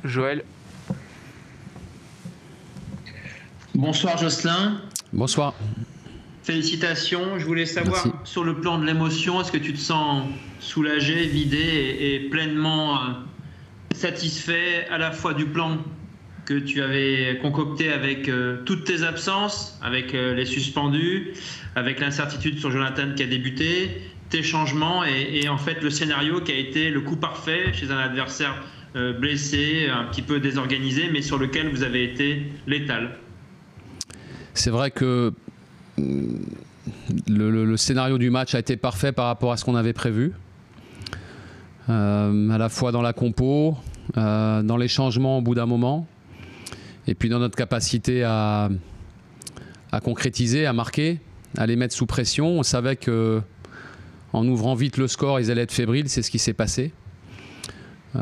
Joël. Bonsoir Jocelyn. Bonsoir. Félicitations. Je voulais savoir, Merci. sur le plan de l'émotion, est-ce que tu te sens soulagé, vidé et pleinement satisfait à la fois du plan que tu avais concocté avec toutes tes absences, avec les suspendus, avec l'incertitude sur Jonathan qui a débuté, tes changements et en fait le scénario qui a été le coup parfait chez un adversaire blessé, un petit peu désorganisé, mais sur lequel vous avez été létal? C'est vrai que le scénario du match a été parfait par rapport à ce qu'on avait prévu. À la fois dans la compo, dans les changements au bout d'un moment, et puis dans notre capacité à concrétiser, à marquer, à les mettre sous pression. On savait que en ouvrant vite le score, ils allaient être fébriles, c'est ce qui s'est passé. Il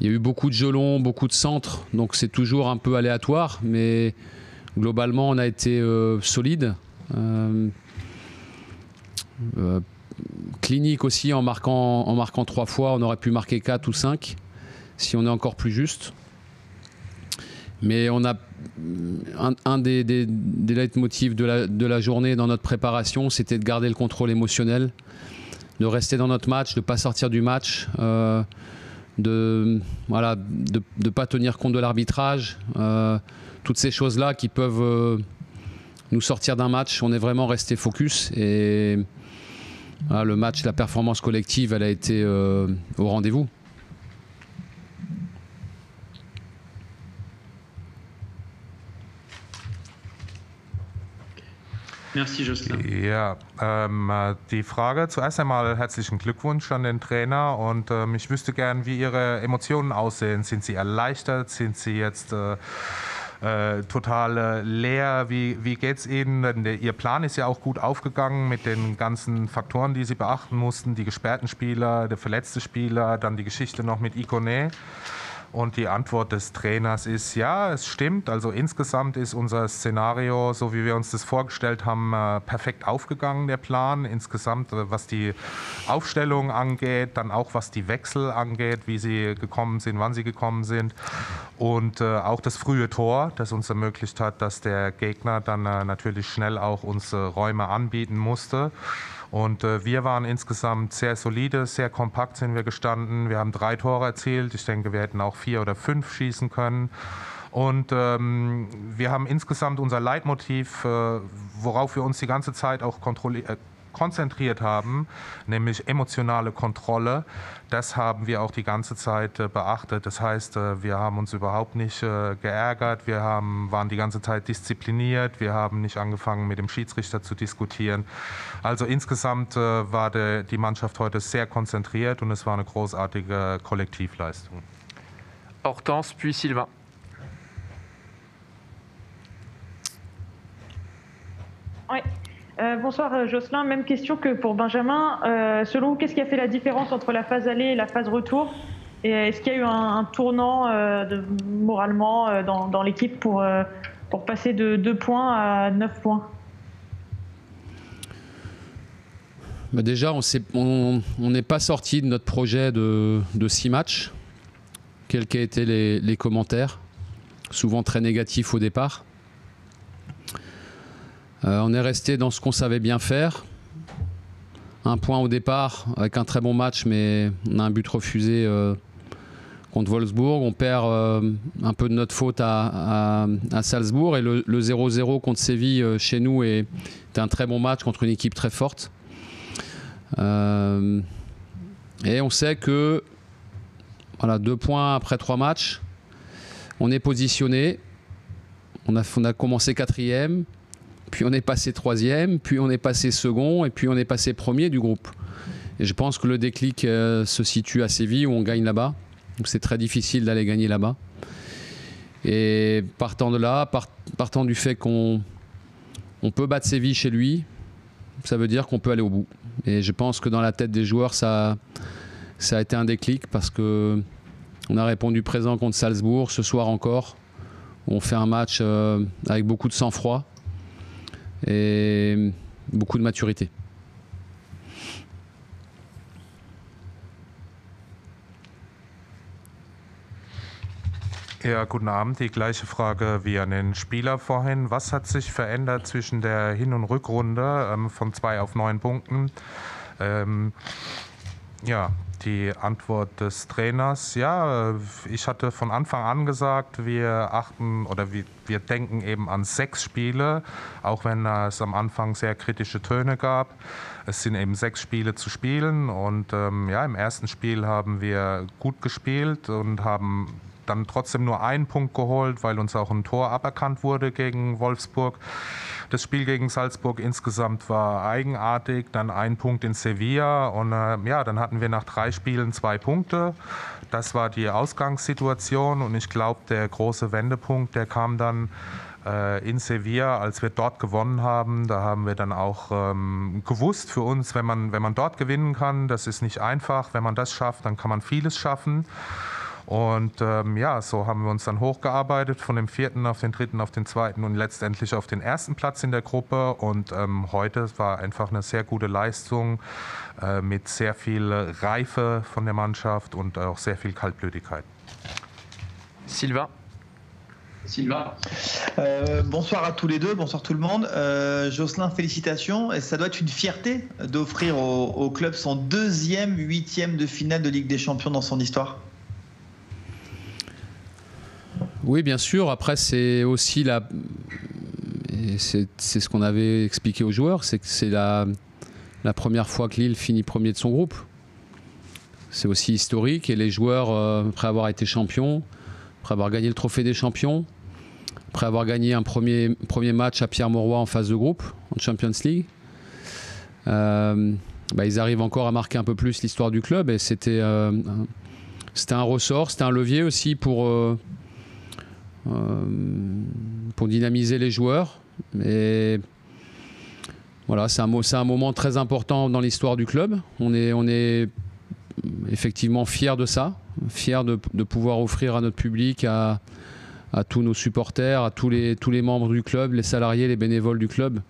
y a eu beaucoup de jeux longs, beaucoup de centres, donc c'est toujours un peu aléatoire, mais globalement on a été solide. Clinique aussi en marquant 3 fois, on aurait pu marquer 4 ou 5 si on est encore plus juste. Mais on a un des leitmotifs de la journée dans notre préparation, c'était de garder le contrôle émotionnel, de rester dans notre match, de ne pas sortir du match, de pas tenir compte de l'arbitrage, toutes ces choses-là qui peuvent nous sortir d'un match. On est vraiment resté focus et voilà, le match, la performance collective, elle a été au rendez-vous. Merci Jocelyn. Ja, die Frage, zuerst einmal herzlichen Glückwunsch an den Trainer und ich wüsste gern, wie Ihre Emotionen aussehen. Sind Sie erleichtert? Sind Sie jetzt total leer? Wie geht es Ihnen? Denn Ihr Plan ist ja auch gut aufgegangen mit den ganzen Faktoren, die Sie beachten mussten. Die gesperrten Spieler, der verletzte Spieler, dann die Geschichte noch mit Ikoné. Und die Antwort des Trainers ist, ja, es stimmt. Also insgesamt ist unser Szenario, so wie wir uns das vorgestellt haben, perfekt aufgegangen, der Plan. Insgesamt, was die Aufstellung angeht, dann auch was die Wechsel angeht, wie sie gekommen sind, wann sie gekommen sind. Und auch das frühe Tor, das uns ermöglicht hat, dass der Gegner dann natürlich schnell auch uns Räume anbieten musste. Und wir waren insgesamt sehr solide, sehr kompakt sind wir gestanden. Wir haben 3 Tore erzielt. Ich denke, wir hätten auch 4 oder 5 schießen können. Und wir haben insgesamt unser Leitmotiv, worauf wir uns die ganze Zeit auch konzentriert haben, nämlich emotionale Kontrolle. Das haben wir auch die ganze Zeit beachtet. Das heißt, wir haben uns überhaupt nicht geärgert, wir waren die ganze Zeit diszipliniert, wir haben nicht angefangen mit dem Schiedsrichter zu diskutieren. Also insgesamt war die Mannschaft heute sehr konzentriert und es war eine großartige Kollektivleistung. Hortense, puis Sylvain. Oui. Bonsoir Jocelyn, même question que pour Benjamin. Selon vous, qu'est-ce qui a fait la différence entre la phase aller et la phase retour? Et est-ce qu'il y a eu un tournant moralement dans l'équipe pour passer de 2 points à 9 points? Bah déjà, on n'est pas sorti de notre projet de 6 matchs. Quels qu'aient été les commentaires, souvent très négatifs au départ. On est resté dans ce qu'on savait bien faire. 1 point au départ avec un très bon match, mais on a un but refusé contre Wolfsburg. On perd un peu de notre faute à Salzbourg. Et le 0-0 contre Séville chez nous était un très bon match contre une équipe très forte. Et on sait que voilà, 2 points après 3 matchs, on est positionné. On a commencé 4e. Puis on est passé 3e, puis on est passé second, et puis on est passé premier du groupe. Et je pense que le déclic se situe à Séville, où on gagne là-bas. Donc c'est très difficile d'aller gagner là-bas. Et partant de là, partant du fait qu'on peut battre Séville chez lui, ça veut dire qu'on peut aller au bout. Et je pense que dans la tête des joueurs, ça a été un déclic, parce qu'on a répondu présent contre Salzbourg, ce soir encore. On fait un match avec beaucoup de sang-froid et beaucoup de maturité. Ja, guten Abend. Die gleiche Frage wie an den Spieler vorhin. Was hat sich verändert zwischen der Hin- und Rückrunde von 2 auf 9 Punkten? Ja, die Antwort des Trainers. Ja, ich hatte von Anfang an gesagt, wir achten oder wir denken eben an 6 Spiele, auch wenn es am Anfang sehr kritische Töne gab. Es sind eben 6 Spiele zu spielen und ja, im ersten Spiel haben wir gut gespielt und haben dann trotzdem nur einen Punkt geholt, weil uns auch ein Tor aberkannt wurde gegen Wolfsburg. Das Spiel gegen Salzburg insgesamt war eigenartig, dann ein Punkt in Sevilla und ja, dann hatten wir nach 3 Spielen 2 Punkte. Das war die Ausgangssituation und ich glaube, der große Wendepunkt, der kam dann in Sevilla, als wir dort gewonnen haben. Da haben wir dann auch gewusst für uns, wenn man dort gewinnen kann, das ist nicht einfach. Wenn man das schafft, dann kann man vieles schaffen. Und ja, so haben wir uns dann hochgearbeitet von dem 4. auf den 3., auf den 2. und letztendlich auf den 1. Platz in der Gruppe. Und heute war einfach eine sehr gute Leistung mit sehr viel Reife von der Mannschaft und auch sehr viel Kaltblütigkeit. Sylvain. Bonsoir à tous les deux, bonsoir tout le monde. Jocelyn, félicitations. Et ça doit être une fierté d'offrir au club son 2e 8e de finale de Ligue des Champions dans son histoire. Oui, bien sûr. Après, c'est aussi c'est ce qu'on avait expliqué aux joueurs, c'est que c'est la première fois que Lille finit premier de son groupe. C'est aussi historique et les joueurs, après avoir été champions, après avoir gagné le trophée des champions, après avoir gagné un premier match à Pierre-Mauroy en phase de groupe, en Champions League, ils arrivent encore à marquer un peu plus l'histoire du club et c'était un ressort, c'était un levier aussi pour dynamiser les joueurs. Et voilà, c'est un moment très important dans l'histoire du club. On est effectivement fiers de ça, fiers de pouvoir offrir à notre public, à tous nos supporters, à tous les membres du club, les salariés, les bénévoles du club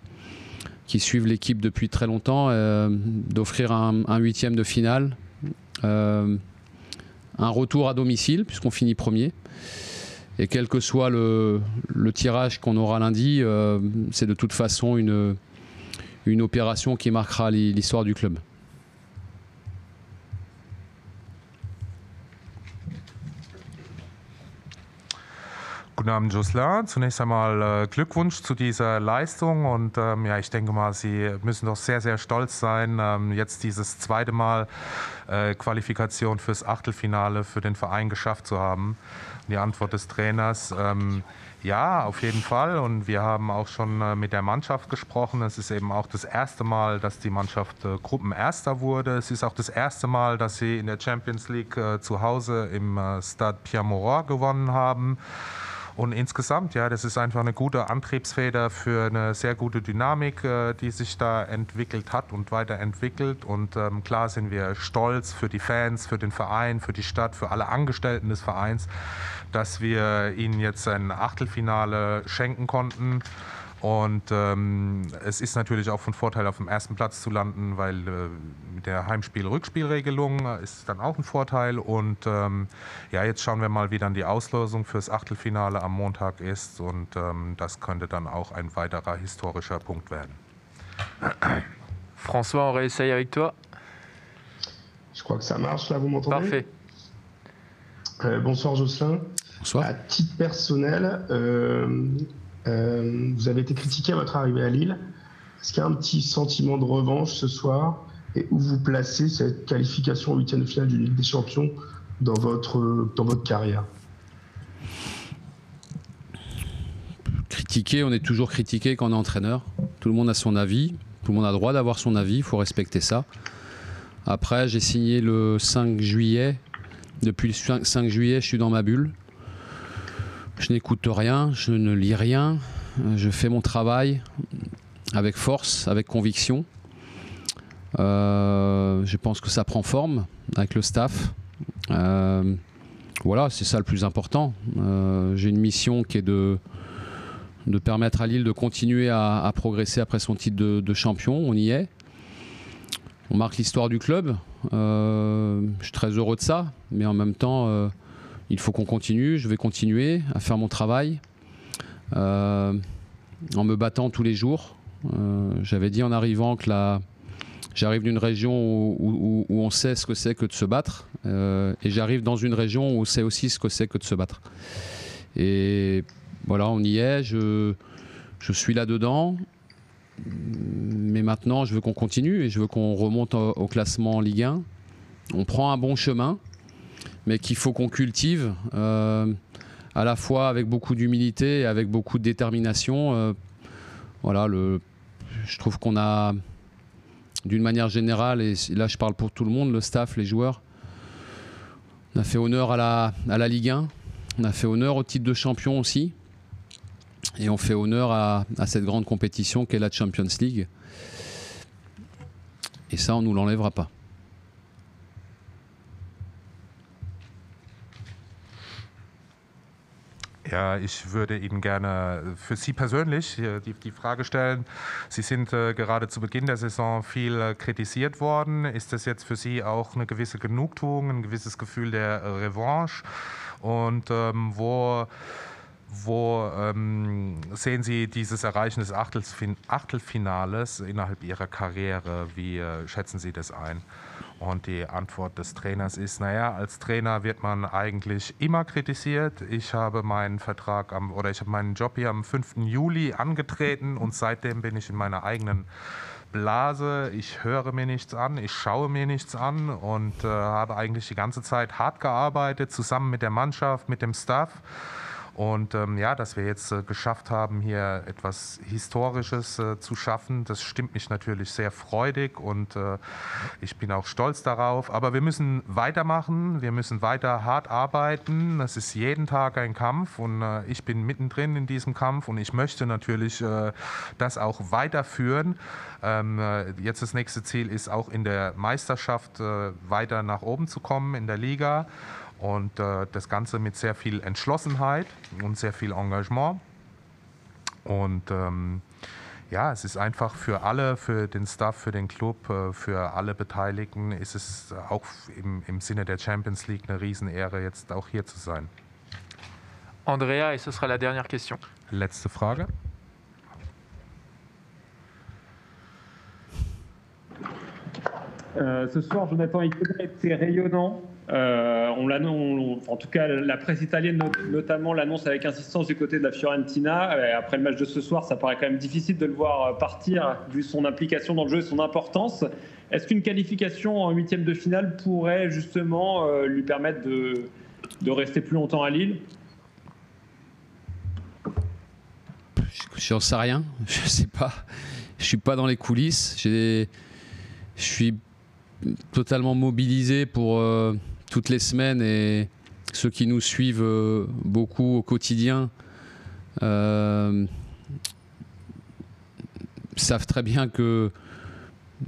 qui suivent l'équipe depuis très longtemps, d'offrir un 8e de finale, un retour à domicile puisqu'on finit premier. Et quel que soit le tirage qu'on aura lundi, c'est de toute façon une opération qui marquera l'histoire du club. Guten Abend, Jocelyn. Zunächst einmal Glückwunsch zu dieser Leistung und ja, ich denke mal, Sie müssen doch sehr, sehr stolz sein, jetzt dieses 2. Mal Qualifikation fürs Achtelfinale für den Verein geschafft zu haben. Die Antwort des Trainers, ja, auf jeden Fall. Und wir haben auch schon mit der Mannschaft gesprochen. Es ist eben auch das erste Mal, dass die Mannschaft Gruppenerster wurde. Es ist auch das erste Mal, dass sie in der Champions League zu Hause im Stade Pierre-Mauroy gewonnen haben. Und insgesamt, ja, das ist einfach eine gute Antriebsfeder für eine sehr gute Dynamik, die sich da entwickelt hat und weiterentwickelt. Und klar sind wir stolz für die Fans, für den Verein, für die Stadt, für alle Angestellten des Vereins, dass wir ihnen jetzt ein Achtelfinale schenken konnten. Und es ist natürlich auch von Vorteil, auf dem 1. Platz zu landen, weil mit der Heimspiel-Rückspielregelung ist dann auch ein Vorteil. Und ja, jetzt schauen wir mal, wie dann die Auslosung fürs Achtelfinale am Montag ist. Und das könnte dann auch ein weiterer historischer Punkt werden. François, on réessaye avec toi. Je crois que ça marche, là, vous m'entendez? Parfait. Bonsoir Jocelyn. Bonsoir. À titre personnel, vous avez été critiqué à votre arrivée à Lille. Est-ce qu'il y a un petit sentiment de revanche ce soir et où vous placez cette qualification en 8e de finale du Ligue des Champions dans votre carrière? Critiqué, on est toujours critiqué quand on est entraîneur. Tout le monde a son avis, tout le monde a le droit d'avoir son avis, il faut respecter ça. Après, j'ai signé le 5 juillet. Depuis le 5 juillet, je suis dans ma bulle. Je n'écoute rien, je ne lis rien, je fais mon travail avec force, avec conviction. Je pense que ça prend forme avec le staff. Voilà, c'est ça le plus important. J'ai une mission qui est de permettre à Lille de continuer à progresser après son titre de champion. On y est. On marque l'histoire du club. Je suis très heureux de ça, mais en même temps, il faut qu'on continue. Je vais continuer à faire mon travail en me battant tous les jours. J'avais dit en arrivant que j'arrive d'une région où on sait ce que c'est que de se battre, et j'arrive dans une région où on sait aussi ce que c'est que de se battre. Et voilà, on y est, je suis là-dedans, mais maintenant je veux qu'on continue et je veux qu'on remonte au classement en Ligue 1. On prend un bon chemin, mais qu'il faut qu'on cultive à la fois avec beaucoup d'humilité et avec beaucoup de détermination. Voilà, je trouve qu'on a, d'une manière générale, et là je parle pour tout le monde, le staff, les joueurs, on a fait honneur à la Ligue 1, on a fait honneur au titre de champion aussi, et on fait honneur à cette grande compétition qu'est la Champions League. Et ça, on ne nous l'enlèvera pas. Ja, ich würde Ihnen gerne für Sie persönlich die Frage stellen. Sie sind gerade zu Beginn der Saison viel kritisiert worden. Ist das jetzt für Sie auch eine gewisse Genugtuung, ein gewisses Gefühl der Revanche? Und wo sehen Sie dieses Erreichen des Achtelfinales innerhalb Ihrer Karriere? Wie schätzen Sie das ein? Und die Antwort des Trainers ist, naja, als Trainer wird man eigentlich immer kritisiert. Ich habe meinen meinen Job hier am 5. Juli angetreten und seitdem bin ich in meiner eigenen Blase. Ich höre mir nichts an, ich schaue mir nichts an und habe eigentlich die ganze Zeit hart gearbeitet, zusammen mit der Mannschaft, mit dem Staff. Und ja, dass wir jetzt geschafft haben, hier etwas Historisches zu schaffen, das stimmt mich natürlich sehr freudig und ich bin auch stolz darauf. Aber wir müssen weitermachen, wir müssen weiter hart arbeiten. Es ist jeden Tag ein Kampf und ich bin mittendrin in diesem Kampf und ich möchte natürlich das auch weiterführen. Jetzt das nächste Ziel ist auch in der Meisterschaft weiter nach oben zu kommen in der Liga. Und das Ganze mit sehr viel Entschlossenheit und sehr viel Engagement. Und ja, es ist einfach für alle, für den Staff, für den Club, für alle Beteiligten, ist es auch im Sinne der Champions League eine Riesenehre, jetzt auch hier zu sein. Andrea, et ce sera la dernière question. Letzte Frage. Ce soir, Jonathan Ikoné était rayonnant. En tout cas, la presse italienne notamment l'annonce avec insistance du côté de la Fiorentina. Après le match de ce soir, ça paraît quand même difficile de le voir partir vu son implication dans le jeu et son importance. Est-ce qu'une qualification en 8e de finale pourrait justement lui permettre de rester plus longtemps à Lille? Je n'en sais rien, je ne sais pas. Je ne suis pas dans les coulisses. Je suis totalement mobilisé pour toutes les semaines, et ceux qui nous suivent beaucoup au quotidien savent très bien que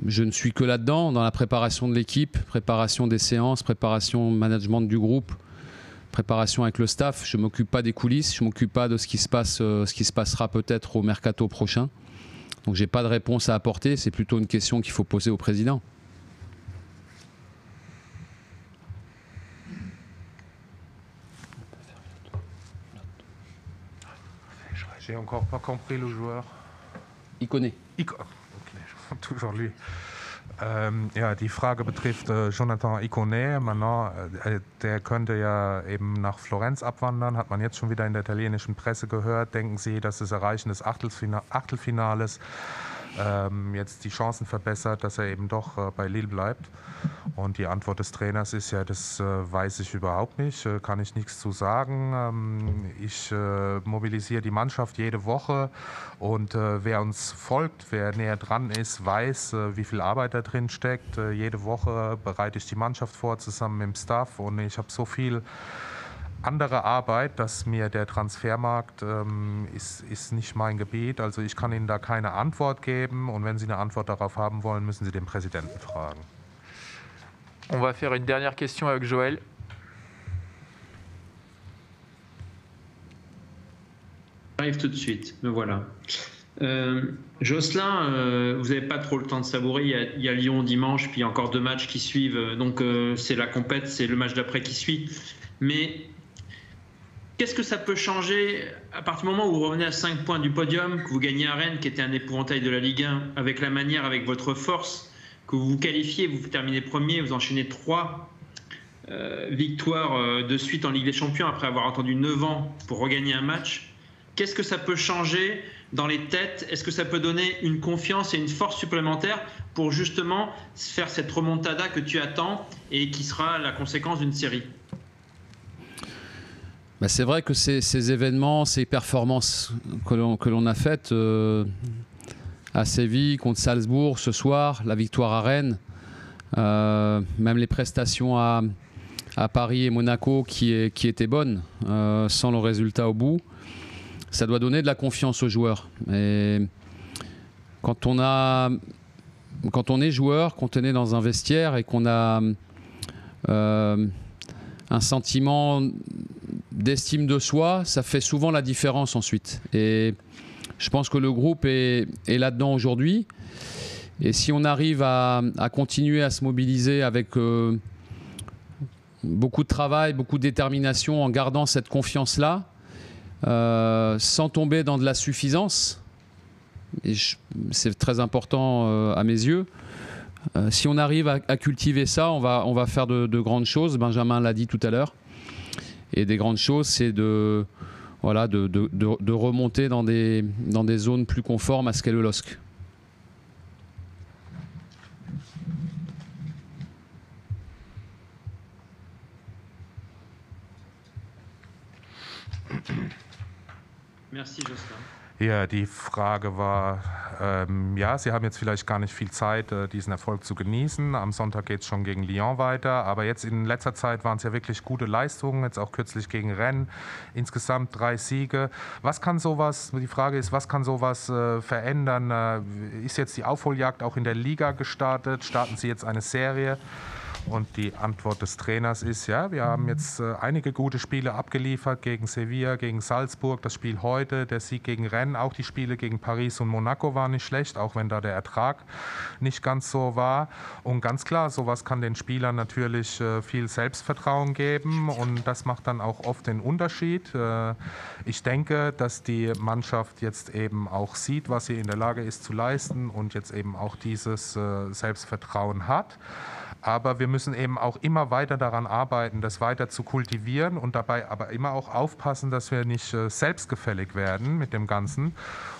je ne suis que là-dedans, dans la préparation de l'équipe, préparation des séances, préparation management du groupe, préparation avec le staff. Je ne m'occupe pas des coulisses, je ne m'occupe pas de ce qui se passera peut-être au mercato prochain. Donc je n'ai pas de réponse à apporter, c'est plutôt une question qu'il faut poser au président. J'ai encore pas compris le joueur. Ikoné. Okay, toujours lui. Ja, die Frage betrifft Jonathan Ikoné. Maintenant, der könnte ja eben nach Florenz abwandern, hat man jetzt schon wieder in der italienischen Presse gehört. Denken Sie, dass das Erreichen des Achtelfinales jetzt die Chancen verbessert, dass er eben doch bei Lille bleibt? Und die Antwort des Trainers ist ja, das weiß ich überhaupt nicht, kann ich nichts zu sagen. Ich mobilisiere die Mannschaft jede Woche und wer uns folgt, wer näher dran ist, weiß, wie viel Arbeit da drin steckt. Jede Woche bereite ich die Mannschaft vor, zusammen mit dem Staff, und ich habe so viel andere Arbeit, dass mir der Transfermarkt ist nicht mein Gebiet. Also ich kann Ihnen da keine Antwort geben, und wenn Sie eine Antwort darauf haben wollen, müssen Sie den Präsidenten fragen. On va faire une dernière question avec Joël. J'arrive tout de suite, me voilà. Jocelyn, vous n'avez pas trop le temps de savourer. Il y a Lyon dimanche, puis encore 2 matchs qui suivent. Donc c'est la compète, c'est le match d'après qui suit. Mais Qu'est-ce que ça peut changer à partir du moment où vous revenez à 5 points du podium, que vous gagnez à Rennes, qui était un épouvantail de la Ligue 1, avec la manière, avec votre force, que vous vous qualifiez, vous terminez premier, vous enchaînez 3 victoires de suite en Ligue des Champions après avoir attendu 9 ans pour regagner un match. Qu'est-ce que ça peut changer dans les têtes? Est-ce que ça peut donner une confiance et une force supplémentaire pour justement faire cette remontada que tu attends et qui sera la conséquence d'une série? Bah, c'est vrai que ces événements, ces performances que l'on a faites à Séville, contre Salzbourg ce soir, la victoire à Rennes, même les prestations à Paris et Monaco qui étaient bonnes, sans le résultat au bout, ça doit donner de la confiance aux joueurs. Et quand on est joueur, quand on est dans un vestiaire et qu'on a un sentiment d'estime de soi, ça fait souvent la différence ensuite. Et je pense que le groupe est là-dedans aujourd'hui. Et si on arrive à continuer à se mobiliser avec beaucoup de travail, beaucoup de détermination, en gardant cette confiance-là, sans tomber dans de la suffisance, et c'est très important à mes yeux, si on arrive à cultiver ça, on va faire de grandes choses. Benjamin l'a dit tout à l'heure. Et des grandes choses, c'est de remonter dans des zones plus conformes à ce qu'est le LOSC. Merci Jocelyn. Ja, die Frage war, ja, Sie haben jetzt vielleicht gar nicht viel Zeit, diesen Erfolg zu genießen. Am Sonntag geht es schon gegen Lyon weiter, aber jetzt in letzter Zeit waren es ja wirklich gute Leistungen, jetzt auch kürzlich gegen Rennes, insgesamt 3 Siege. Was kann sowas, die Frage ist, was kann sowas verändern? Ist jetzt die Aufholjagd auch in der Liga gestartet? Starten Sie jetzt eine Serie? Und die Antwort des Trainers ist, ja, wir haben jetzt einige gute Spiele abgeliefert gegen Sevilla, gegen Salzburg, das Spiel heute, der Sieg gegen Rennes, auch die Spiele gegen Paris und Monaco waren nicht schlecht, auch wenn da der Ertrag nicht ganz so war. Und ganz klar, sowas kann den Spielern natürlich viel Selbstvertrauen geben und das macht dann auch oft den Unterschied. Ich denke, dass die Mannschaft jetzt eben auch sieht, was sie in der Lage ist zu leisten und jetzt eben auch dieses Selbstvertrauen hat. Aber wir müssen eben auch immer weiter daran arbeiten, das weiter zu kultivieren und dabei aber immer auch aufpassen, dass wir nicht selbstgefällig werden mit dem Ganzen.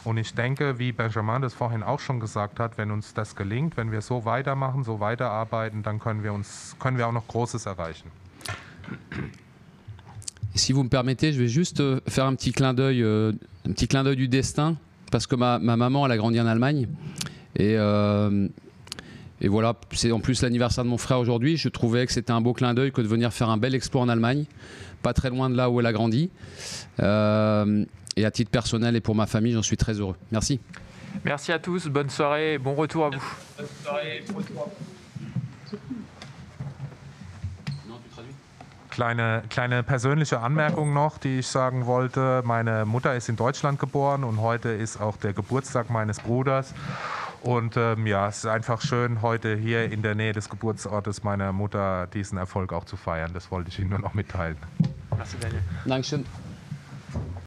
Und ich denke, wie Benjamin das vorhin auch schon gesagt hat, wenn uns das gelingt, wenn wir so weitermachen, so weiterarbeiten, dann können wir auch noch Großes erreichen. Si vous me permettez, je vais juste faire un petit clin d'œil du destin, parce que ma maman, elle a grandi en Allemagne. Et voilà, c'est en plus l'anniversaire de mon frère aujourd'hui. Je trouvais que c'était un beau clin d'œil que de venir faire un bel exploit en Allemagne, pas très loin de là où elle a grandi. Et à titre personnel et pour ma famille, j'en suis très heureux. Merci. Merci à tous, bonne soirée et bon retour à vous. Bonne soirée, bon retour. Kleine persönliche Anmerkung noch, die ich sagen wollte. Meine Mutter ist in Deutschland geboren und heute ist auch der Geburtstag meines Bruders. Und ja, es ist einfach schön, heute hier in der Nähe des Geburtsortes meiner Mutter diesen Erfolg auch zu feiern. Das wollte ich Ihnen nur noch mitteilen. Merci Daniel. Dankeschön.